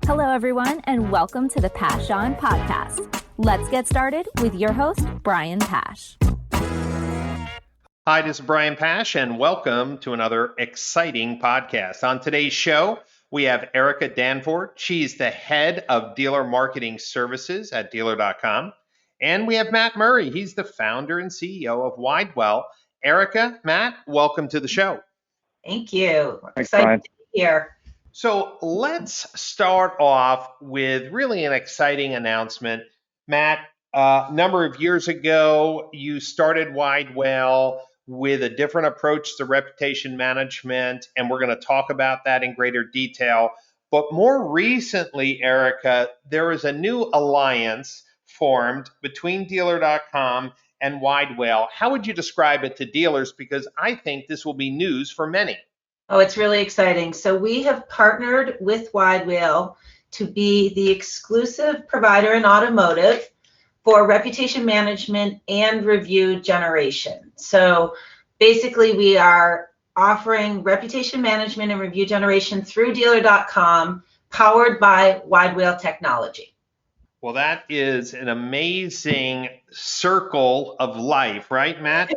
Hello, everyone, and welcome to the Pash On Podcast. Let's get started with your host, Brian Pash. Hi, this is Brian Pash, and welcome to another exciting podcast. On today's show, we have Erica Danforth. She's the head of dealer marketing services at dealer.com. And we have Matt Murray. He's the founder and CEO of Widewail. Erica, Matt, welcome to the show. Thank you. Excited to be here. So let's start off with really an exciting announcement. Matt, a number of years ago, you started Widewail with a different approach to reputation management, and we're going to talk about that in greater detail. But more recently, Erica, there is a new alliance formed between dealer.com and Widewail. How would you describe it to dealers? Because I think this will be news for many. Oh, it's really exciting. So we have partnered with Widewail to be the exclusive provider in automotive for reputation management and review generation. So basically we are offering reputation management and review generation through dealer.com powered by Widewail technology. Well, that is an amazing circle of life, right, Matt?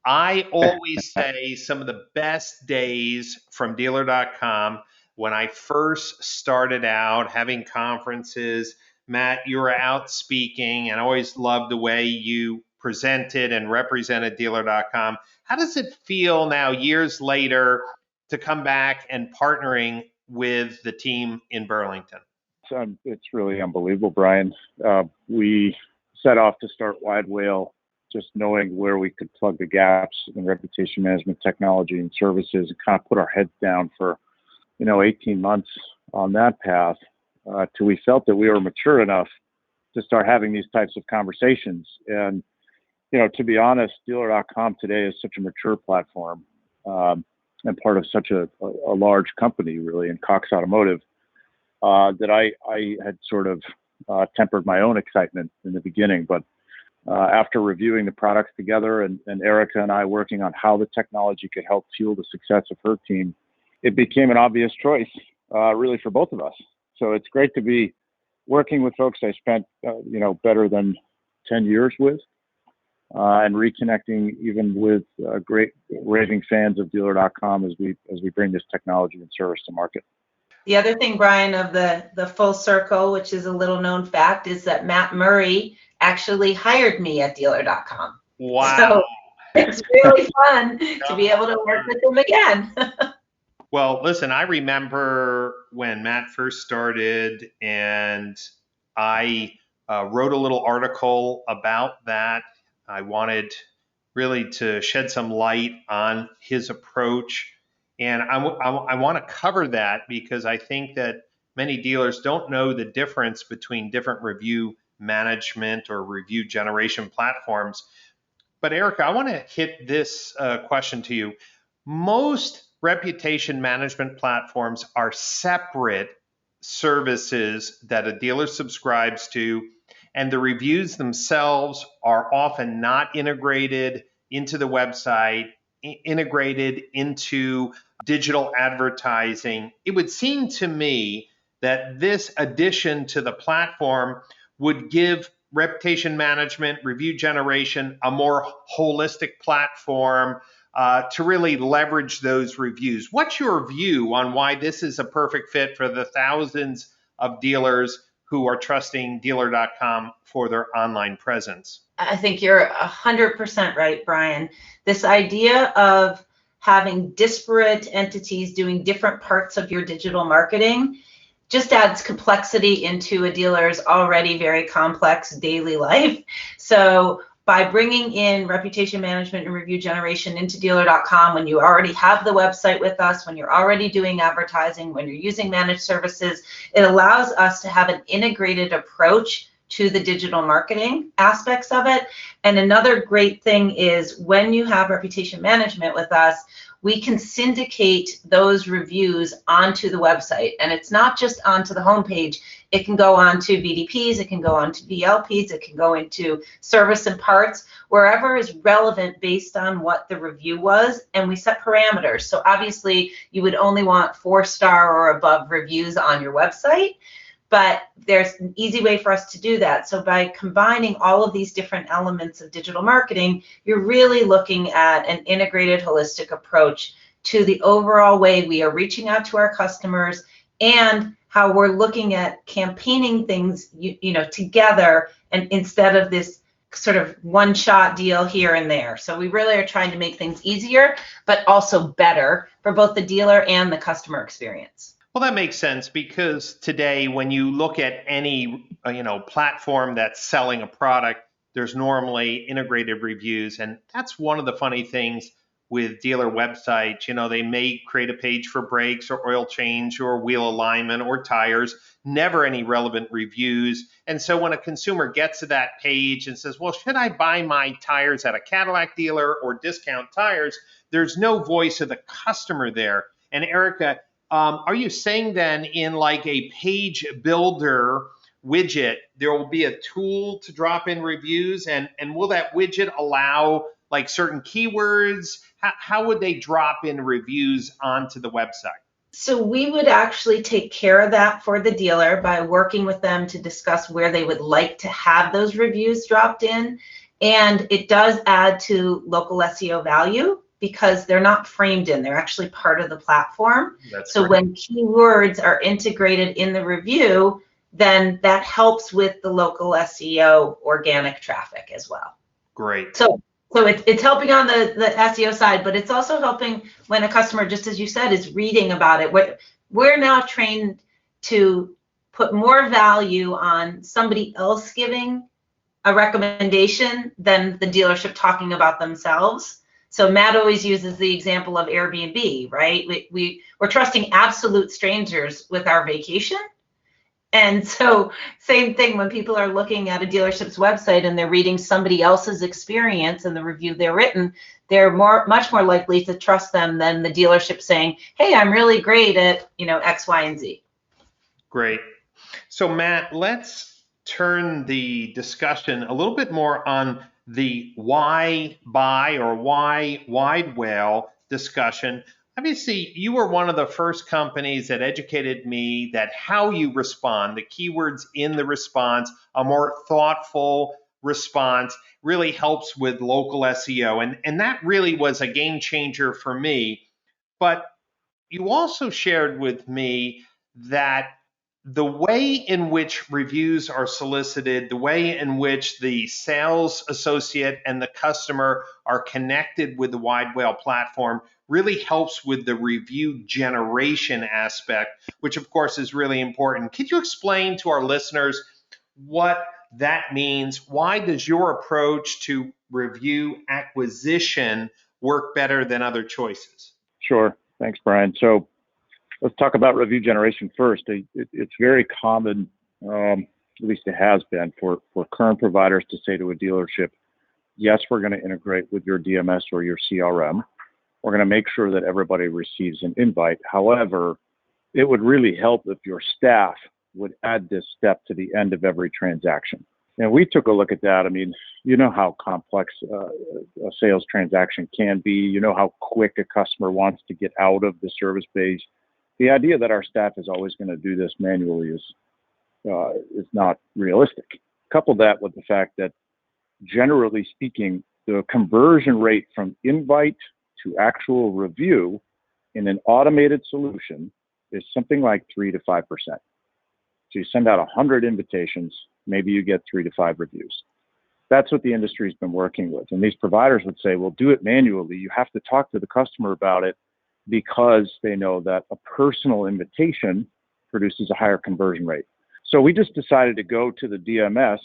I always say some of the best days from dealer.com when I first started out having conferences. Matt, you were out speaking, and I always loved the way you presented and represented dealer.com. How does it feel now, years later, to come back and partnering with the team in Burlington? It's really unbelievable, Brian. We set off to start Widewail just knowing where we could plug the gaps in reputation management technology and services, and kind of put our heads down for, 18 months on that path till we felt that we were mature enough to start having these types of conversations. And, to be honest, dealer.com today is such a mature platform and part of such a large company, really, in Cox Automotive, that I had sort of tempered my own excitement in the beginning. But after reviewing the products together and Erica and I working on how the technology could help fuel the success of her team, it became an obvious choice, really, for both of us. So it's great to be working with folks I spent, better than 10 years with, and reconnecting even with great raving fans of dealer.com as we bring this technology and service to market. The other thing, Brian, of the full circle, which is a little known fact, is that Matt Murray actually hired me at dealer.com. Wow. So it's really fun to be able to work with him again. Well, listen, I remember when Matt first started, and I wrote a little article about that. I wanted really to shed some light on his approach. And I want to cover that because I think that many dealers don't know the difference between different review management or review generation platforms. But Erica, I want to hit this question to you. Most reputation management platforms are separate services that a dealer subscribes to, and the reviews themselves are often not integrated into the website, integrated into digital advertising. It would seem to me that this addition to the platform would give reputation management, review generation, a more holistic platform to really leverage those reviews. What's your view on why this is a perfect fit for the thousands of dealers who are trusting dealer.com for their online presence? I think you're 100% right, Brian. This idea of having disparate entities doing different parts of your digital marketing just adds complexity into a dealer's already very complex daily life. So by bringing in reputation management and review generation into dealer.com, when you already have the website with us, when you're already doing advertising, when you're using managed services, it allows us to have an integrated approach to the digital marketing aspects of it. And another great thing is when you have reputation management with us, we can syndicate those reviews onto the website. And it's not just onto the homepage. It can go onto VDPs, it can go onto VLPs, it can go into service and parts, wherever is relevant based on what the review was, and we set parameters. So obviously you would only want 4-star or above reviews on your website, but there's an easy way for us to do that. So by combining all of these different elements of digital marketing, you're really looking at an integrated, holistic approach to the overall way we are reaching out to our customers and how we're looking at campaigning things, you know, together, and instead of this sort of one-shot deal here and there. So we really are trying to make things easier, but also better for both the dealer and the customer experience. Well, that makes sense, because today when you look at any platform that's selling a product, there's normally integrated reviews, and that's one of the funny things with dealer websites. You know, they may create a page for brakes or oil change or wheel alignment or tires, never any relevant reviews. And so when a consumer gets to that page and says, well, should I buy my tires at a Cadillac dealer or Discount Tires? There's no voice of the customer there. And Erica, are you saying then in like a page builder widget, there will be a tool to drop in reviews, and will that widget allow like certain keywords? How would they drop in reviews onto the website? So we would actually take care of that for the dealer by working with them to discuss where they would like to have those reviews dropped in. And it does add to local SEO value because they're not framed in, they're actually part of the platform. So when keywords are integrated in the review, then that helps with the local SEO organic traffic as well. Great. So it's helping on the SEO side, but it's also helping when a customer, just as you said, is reading about it. We're now trained to put more value on somebody else giving a recommendation than the dealership talking about themselves. So Matt always uses the example of Airbnb, right? We're trusting absolute strangers with our vacation. And so same thing when people are looking at a dealership's website and they're reading somebody else's experience and the review they're written, they're much more likely to trust them than the dealership saying, hey, I'm really great at, X, Y, and Z. Great. So Matt, let's turn the discussion a little bit more on the why buy or why Widewail discussion. Obviously, you were one of the first companies that educated me that how you respond, the keywords in the response, a more thoughtful response really helps with local SEO. And that really was a game changer for me. But you also shared with me that the way in which reviews are solicited, the way in which the sales associate and the customer are connected with the Widewail platform really helps with the review generation aspect, which of course is really important. Could you explain to our listeners what that means? Why does your approach to review acquisition work better than other choices? Sure. Thanks, Brian. So let's talk about review generation first. It's very common, at least it has been, for current providers to say to a dealership, yes, we're going to integrate with your DMS or your CRM. We're going to make sure that everybody receives an invite. However, it would really help if your staff would add this step to the end of every transaction. And we took a look at that. I mean, you know how complex a sales transaction can be. You know how quick a customer wants to get out of the service page. The idea that our staff is always going to do this manually is not realistic. Couple that with the fact that, generally speaking, the conversion rate from invite to actual review in an automated solution is something like 3 to 5%. So you send out 100 invitations, maybe you get 3 to 5 reviews. That's what the industry's been working with. And these providers would say, well, do it manually. You have to talk to the customer about it, because they know that a personal invitation produces a higher conversion rate. So we just decided to go to the DMS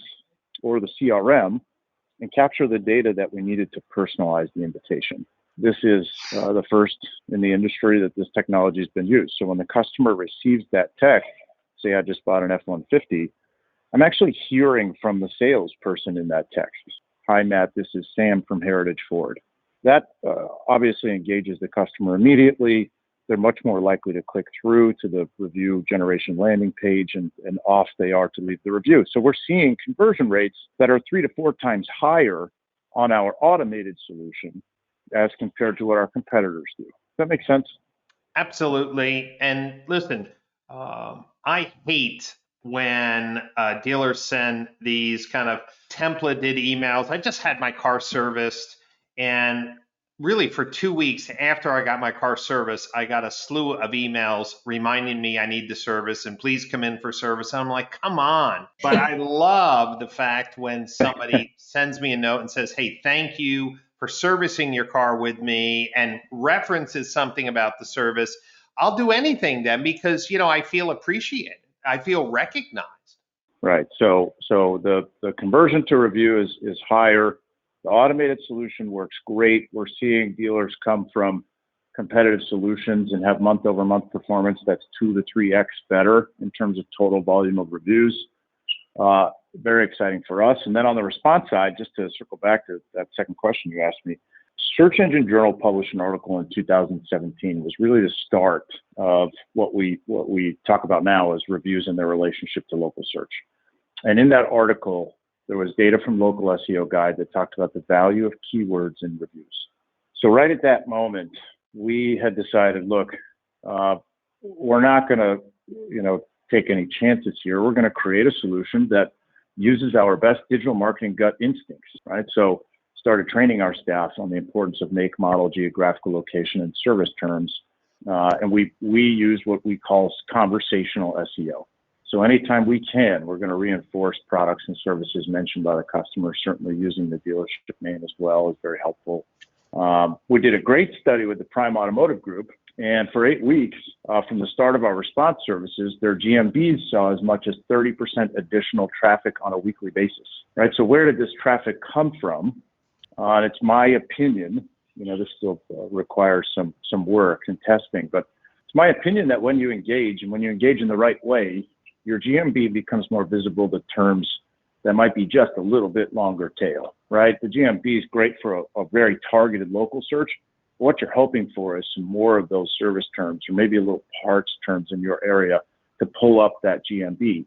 or the CRM and capture the data that we needed to personalize the invitation. This is the first in the industry that this technology has been used. So when the customer receives that text, say I just bought an F-150, I'm actually hearing from the salesperson in that text. Hi, Matt, this is Sam from Heritage Ford. That obviously engages the customer immediately. They're much more likely to click through to the review generation landing page, and off they are to leave the review. So we're seeing conversion rates that are 3 to 4 times higher on our automated solution as compared to what our competitors do. Does that make sense? Absolutely. And listen, I hate when dealers send these kind of templated emails. I just had my car serviced, and really for 2 weeks after I got my car serviced, I got a slew of emails reminding me I need the service and please come in for service. And I'm like, come on. But I love the fact when somebody sends me a note and says, hey, thank you for servicing your car with me, and references something about the service. I'll do anything then because, I feel appreciated. I feel recognized. Right. So the conversion to review is higher. The automated solution works great. We're seeing dealers come from competitive solutions and have month-over-month performance that's 2 to 3x better in terms of total volume of reviews. Very exciting for us. And then on the response side, just to circle back to that second question you asked me, Search Engine Journal published an article in 2017. It was really the start of what we talk about now as reviews and their relationship to local search. And in that article, there was data from Local SEO Guide that talked about the value of keywords in reviews. So right at that moment, we had decided, look, we're not going to, take any chances here. We're going to create a solution that uses our best digital marketing gut instincts, right? So started training our staff on the importance of make, model, geographical location, and service terms. And we use what we call conversational SEO. So anytime we can, we're going to reinforce products and services mentioned by the customer. Certainly using the dealership name as well is very helpful. We did a great study with the Prime Automotive Group, and for 8 weeks, from the start of our response services, their GMBs saw as much as 30% additional traffic on a weekly basis, right? So where did this traffic come from? It's my opinion, this still requires some work and testing, but it's my opinion that when you engage, and when you engage in the right way, your GMB becomes more visible to terms that might be just a little bit longer tail, right? The GMB is great for a very targeted local search. What you're hoping for is some more of those service terms, or maybe a little parts terms in your area to pull up that GMB.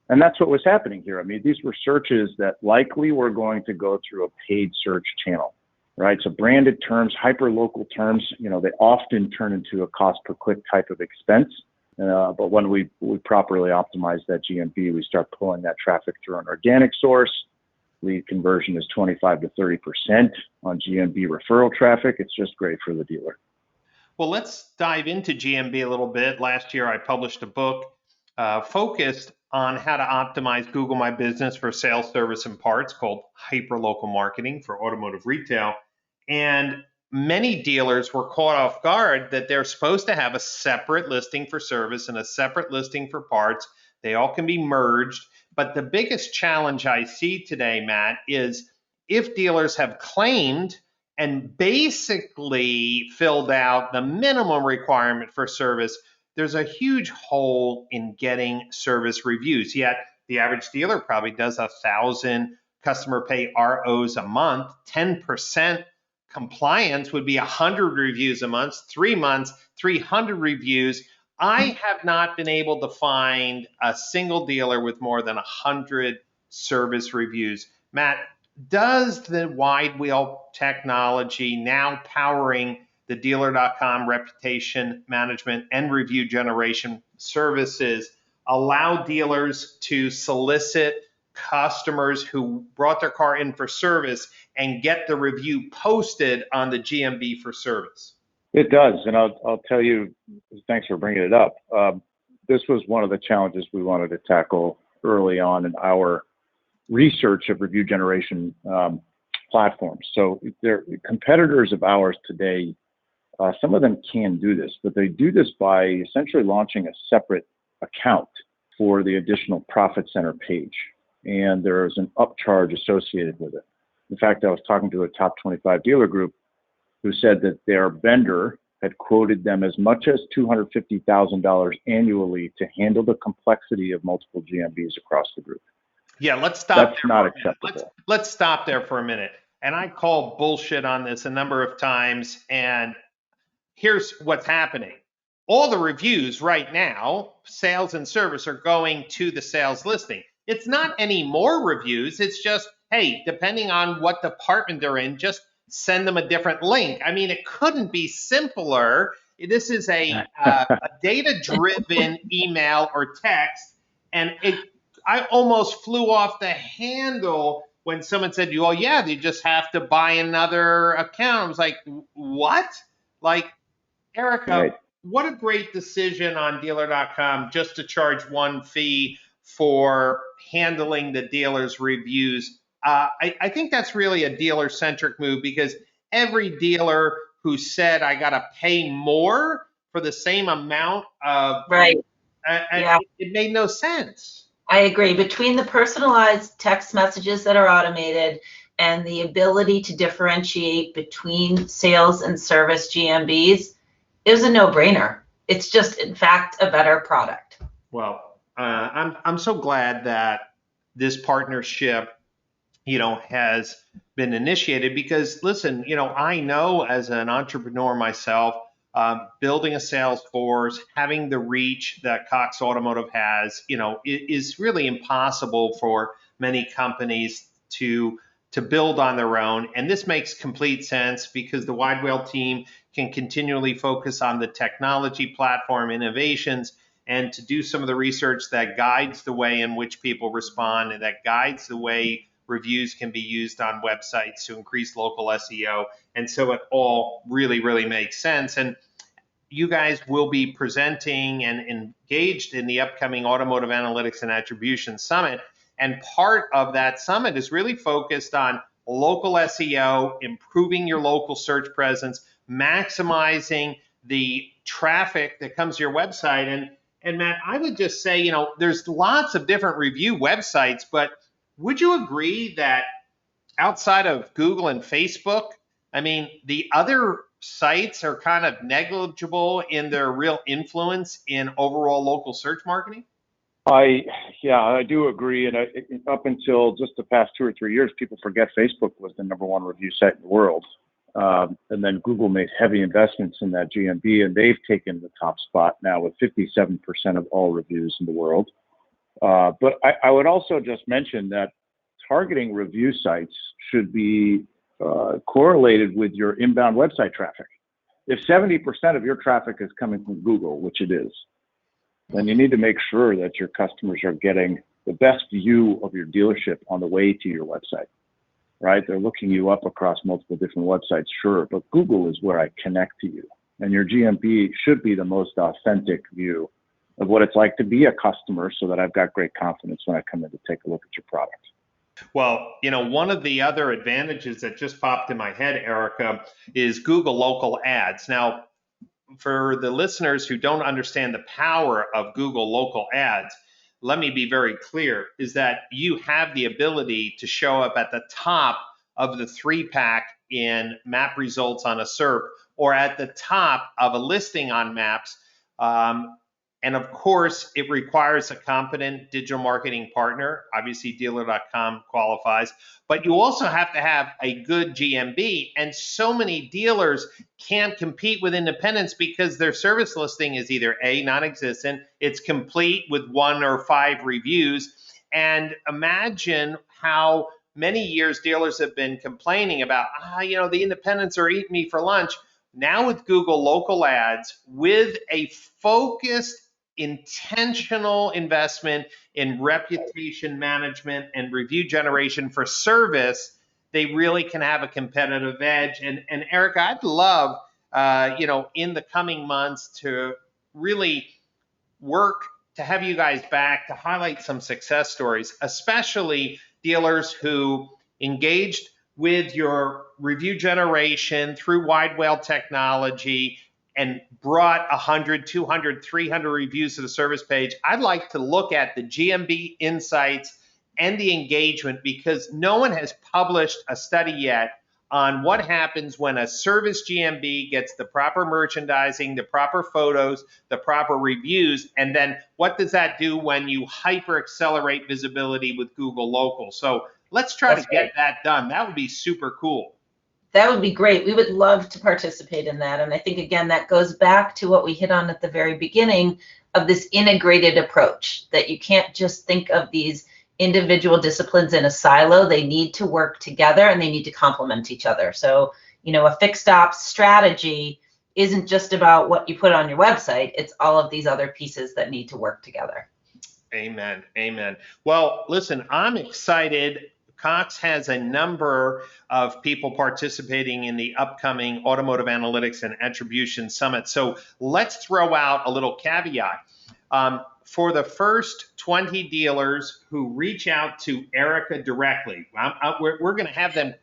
And that's what was happening here. I mean, these were searches that likely were going to go through a paid search channel, right? So branded terms, hyper-local terms, they often turn into a cost per click type of expense. But when we properly optimize that GMB, we start pulling that traffic through an organic source. Lead conversion is 25 to 30% on GMB referral traffic. It's just great for the dealer. Well, let's dive into GMB a little bit. Last year, I published a book focused on how to optimize Google My Business for sales, service, and parts, called Hyperlocal Marketing for Automotive Retail. And many dealers were caught off guard that they're supposed to have a separate listing for service and a separate listing for parts. They all can be merged. But the biggest challenge I see today, Matt, is if dealers have claimed and basically filled out the minimum requirement for service, there's a huge hole in getting service reviews. Yet the average dealer probably does 1,000 customer pay ROs a month. 10% compliance would be 100 reviews a month. 3 months, 300 reviews. I have not been able to find a single dealer with more than 100 service reviews. Matt, does the Widewail technology now powering the dealer.com reputation management and review generation services allow dealers to solicit customers who brought their car in for service and get the review posted on the GMB for service? It does, and I'll tell you, thanks for bringing it up. This was one of the challenges we wanted to tackle early on in our research of review generation platforms. So they're competitors of ours today. Some of them can do this, but they do this by essentially launching a separate account for the additional profit center page, and there is an upcharge associated with it. In fact, I was talking to a top 25 dealer group who said that their vendor had quoted them as much as $250,000 annually to handle the complexity of multiple GMBs across the group. Yeah, let's stop That's there. not acceptable. Let's stop there for a minute. and I call bullshit on this a number of times, and here's what's happening. All the reviews right now, sales and service, are going to the sales listing. It's not any more reviews. It's just, hey, depending on what department they're in, just send them a different link. I mean, it couldn't be simpler. This is a data-driven email or text, and I almost flew off the handle when someone said, "Oh yeah, you just have to buy another account." I was like, "What?" Like, Erica, Right. what a great decision on dealer.com just to charge one fee for handling the dealer's reviews. I think that's really a dealer-centric move, because every dealer who said I got to pay more for the same amount of, Right. Yeah. it made no sense. I agree. Between the personalized text messages that are automated and the ability to differentiate between sales and service GMBs, it was a no-brainer. It's just, in fact, a better product. Well, I'm so glad that this partnership, has been initiated, because listen, I know as an entrepreneur myself, building a sales force, having the reach that Cox Automotive has, it is really impossible for many companies to build on their own. And this makes complete sense, because the Widewail team can continually focus on the technology platform innovations, and to do some of the research that guides the way in which people respond, and that guides the way reviews can be used on websites to increase local SEO. And so it all really, really makes sense. And you guys will be presenting and engaged in the upcoming Automotive Analytics and Attribution Summit. And part of that summit is really focused on local SEO, improving your local search presence, maximizing the traffic that comes to your website. And Matt, I would just say, there's lots of different review websites, but would you agree that outside of Google and Facebook, I mean, the other sites are kind of negligible in their real influence in overall local search marketing? I do agree. And up until just the past 2 or 3 years, people forget Facebook was the #1 review site in the world. And then Google made heavy investments in that GMB, and they've taken the top spot now with 57% of all reviews in the world. But I would also just mention that targeting review sites should be correlated with your inbound website traffic. If 70% of your traffic is coming from Google, which it is, then you need to make sure that your customers are getting the best view of your dealership on the way to your website, right? They're looking you up across multiple different websites, sure, but Google is where I connect to you. And your GMB should be the most authentic view of what it's like to be a customer, so that I've got great confidence when I come in to take a look at your product. Well, one of the other advantages that just popped in my head, Erica, is Google Local Ads. Now, for the listeners who don't understand the power of Google Local Ads, let me be very clear, is that you have the ability to show up at the top of the 3-pack in map results on a SERP, or at the top of a listing on maps. And of course, it requires a competent digital marketing partner. Obviously, dealer.com qualifies, but you also have to have a good GMB. And so many dealers can't compete with independents because their service listing is either A, non-existent, it's complete with 1 or 5 reviews. And imagine how many years dealers have been complaining about, the independents are eating me for lunch. Now with Google Local Ads, with a focused, intentional investment in reputation management and review generation for service, they really can have a competitive edge. And Erica, I'd love, in the coming months to really work to have you guys back to highlight some success stories, especially dealers who engaged with your review generation through Widewail technology and brought 100, 200, 300 reviews to the service page. I'd like to look at the GMB insights and the engagement, because no one has published a study yet on what happens when a service GMB gets the proper merchandising, the proper photos, the proper reviews, and then what does that do when you hyper accelerate visibility with Google Local. So Let's try That's to get great. that done. That would be super cool. That would be great. We would love to participate in that. And I think, again, that goes back to what we hit on at the very beginning of this integrated approach, that you can't just think of these individual disciplines in a silo. They need to work together and they need to complement each other. So, a fixed ops strategy isn't just about what you put on your website. It's all of these other pieces that need to work together. Amen. Amen. Well, listen, I'm excited. Cox has a number of people participating in the upcoming Automotive Analytics and Attribution Summit. So let's throw out a little caveat. For the first 20 dealers who reach out to Erica directly, we're going to have them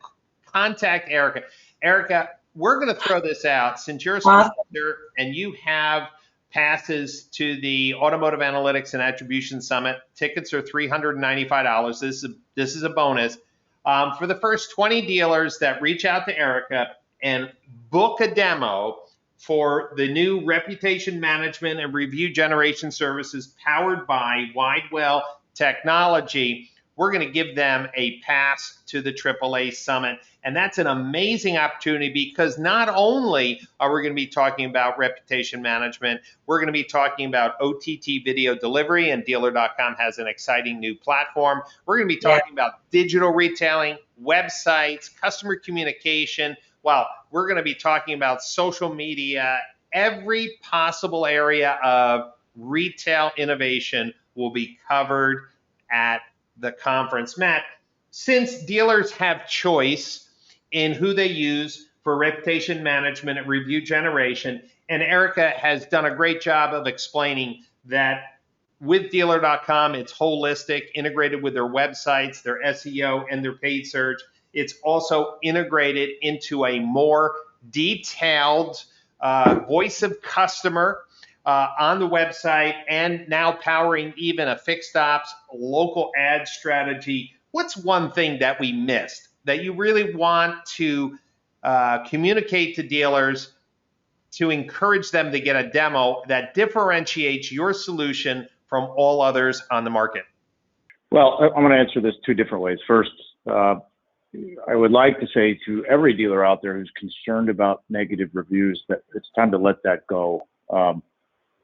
contact Erica. Erica, we're going to throw this out since you're a sponsor and you have passes to the Automotive Analytics and Attribution Summit. Tickets are $395. This is a bonus. For the first 20 dealers that reach out to Erica and book a demo for the new reputation management and review generation services powered by Widewail technology, we're going to give them a pass to the AAA Summit. And that's an amazing opportunity because not only are we going to be talking about reputation management, we're going to be talking about OTT video delivery, and Dealer.com has an exciting new platform. We're going to be talking about digital retailing, websites, customer communication. Well, we're going to be talking about social media. Every possible area of retail innovation will be covered at the conference. Matt, since dealers have choice in who they use for reputation management and review generation, and Erica has done a great job of explaining that with Dealer.com, it's holistic, integrated with their websites, their SEO, and their paid search. It's also integrated into a more detailed voice of customer on the website, and now powering even a fixed ops local ad strategy. What's one thing that we missed that you really want to communicate to dealers to encourage them to get a demo that differentiates your solution from all others on the market? Well, I'm going to answer this two different ways. First, I would like to say to every dealer out there who's concerned about negative reviews that it's time to let that go.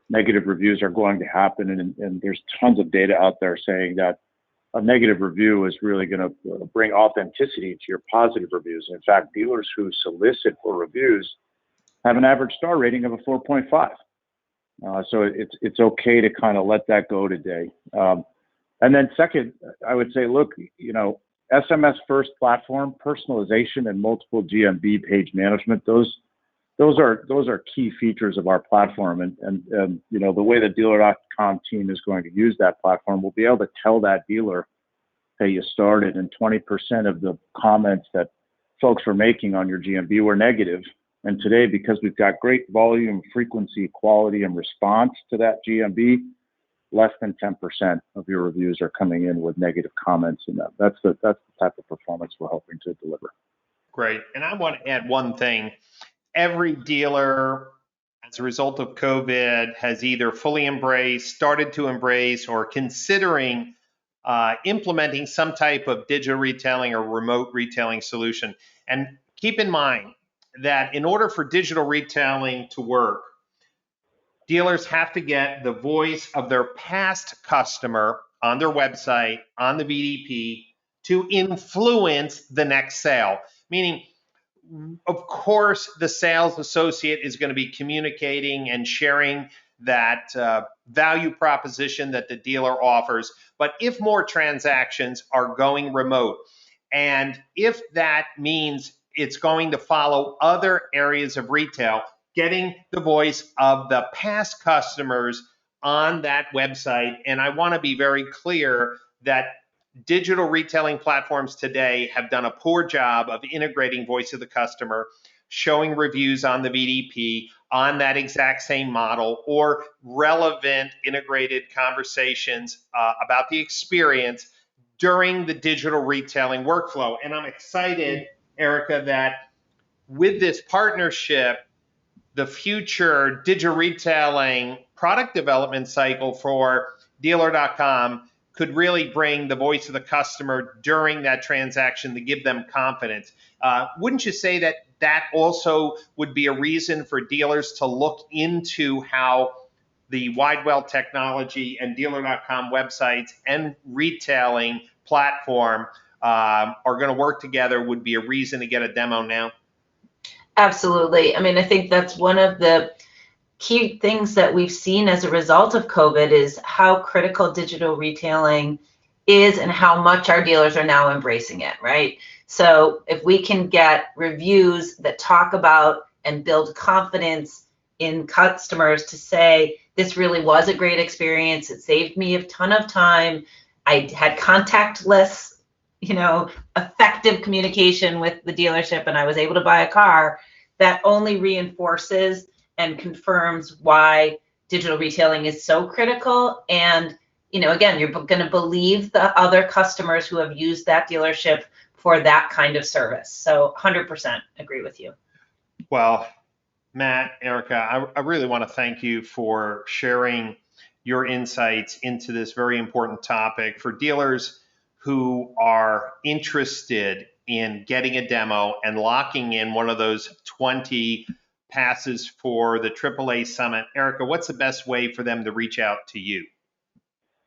Negative reviews are going to happen, and there's tons of data out there saying that a negative review is really going to bring authenticity to your positive reviews. In fact, dealers who solicit for reviews have an average star rating of a 4.5. So it's okay to kind of let that go today. And then second, I would say, look, SMS first platform, personalization, and multiple GMB page management, those are key features of our platform. And the way the Dealer.com team is going to use that platform, we'll be able to tell that dealer, hey, you started, and 20% of the comments that folks were making on your GMB were negative. And today, because we've got great volume, frequency, quality, and response to that GMB, less than 10% of your reviews are coming in with negative comments. And that's the type of performance we're hoping to deliver. Great. And I want to add one thing. Every dealer, as a result of COVID, has either fully embraced, started to embrace, or considering implementing some type of digital retailing or remote retailing solution. And keep in mind that in order for digital retailing to work, dealers have to get the voice of their past customer on their website, on the VDP, to influence the next sale. Meaning, of course, the sales associate is going to be communicating and sharing that value proposition that the dealer offers. But if more transactions are going remote, and if that means it's going to follow other areas of retail, getting the voice of the past customers on that website. And I want to be very clear that digital retailing platforms today have done a poor job of integrating voice of the customer, showing reviews on the VDP on that exact same model, or relevant integrated conversations about the experience during the digital retailing workflow. And I'm excited, Erica, that with this partnership, the future digital retailing product development cycle for Dealer.com could really bring the voice of the customer during that transaction to give them confidence. Wouldn't you say that that also would be a reason for dealers to look into how the Widewail technology and dealer.com websites and retailing platform are going to work together would be a reason to get a demo now? Absolutely. I mean, I think that's one of the key things that we've seen as a result of COVID is how critical digital retailing is and how much our dealers are now embracing it, right? So if we can get reviews that talk about and build confidence in customers to say, this really was a great experience, it saved me a ton of time, I had contactless, effective communication with the dealership and I was able to buy a car, that only reinforces and confirms why digital retailing is so critical. And, again, you're going to believe the other customers who have used that dealership for that kind of service. So 100% agree with you. Well, Matt, Erica, I really want to thank you for sharing your insights into this very important topic for dealers who are interested in getting a demo and locking in one of those 20 passes for the AAA Summit. Erica, what's the best way for them to reach out to you?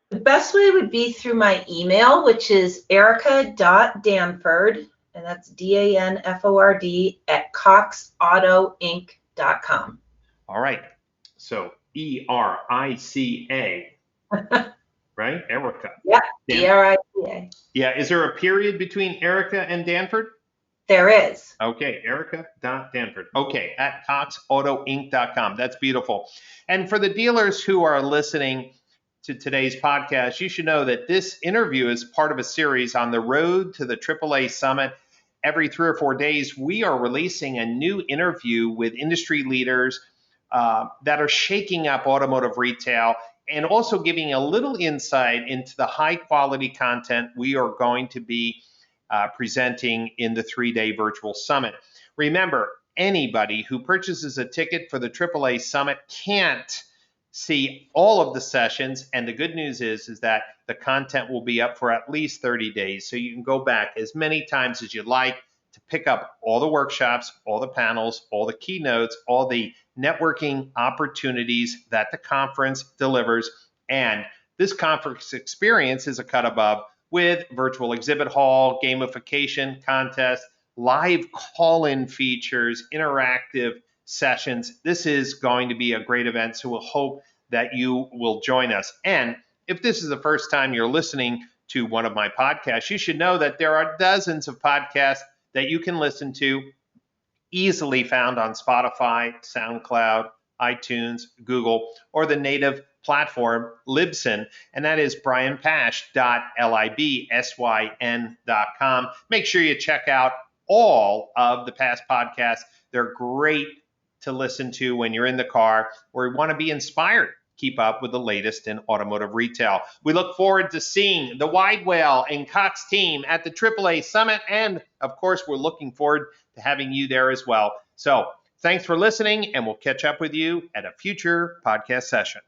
The best way would be through my email, which is erica.danford, and that's DANFORD at coxautoinc.com. All right. So ERICA, right? Erica. Yeah, ERICA. Yeah. Is there a period between Erica and Danford? There is. Okay, Erica.Danford. Okay, at coxautoinc.com. That's beautiful. And for the dealers who are listening to today's podcast, you should know that this interview is part of a series on the road to the AAA Summit. Every 3 or 4 days, we are releasing a new interview with industry leaders that are shaking up automotive retail and also giving a little insight into the high quality content we are going to be presenting in the 3-day virtual summit. Remember, anybody who purchases a ticket for the AAA Summit can't see all of the sessions, and the good news is that the content will be up for at least 30 days, so you can go back as many times as you like to pick up all the workshops, all the panels, all the keynotes, all the networking opportunities that the conference delivers. And this conference experience is a cut above with virtual exhibit hall, gamification, contest, live call-in features, interactive sessions. This is going to be a great event, so we'll hope that you will join us. And if this is the first time you're listening to one of my podcasts, you should know that there are dozens of podcasts that you can listen to, easily found on Spotify, SoundCloud, iTunes, Google, or the native platform Libsyn, and that is brianpash.libsyn.com. Make sure you check out all of the past podcasts. They're great to listen to when you're in the car or you want to be inspired. Keep up with the latest in automotive retail. We look forward to seeing the Widewail and Cox team at the AAA Summit, and of course, we're looking forward to having you there as well. So thanks for listening, and we'll catch up with you at a future podcast session.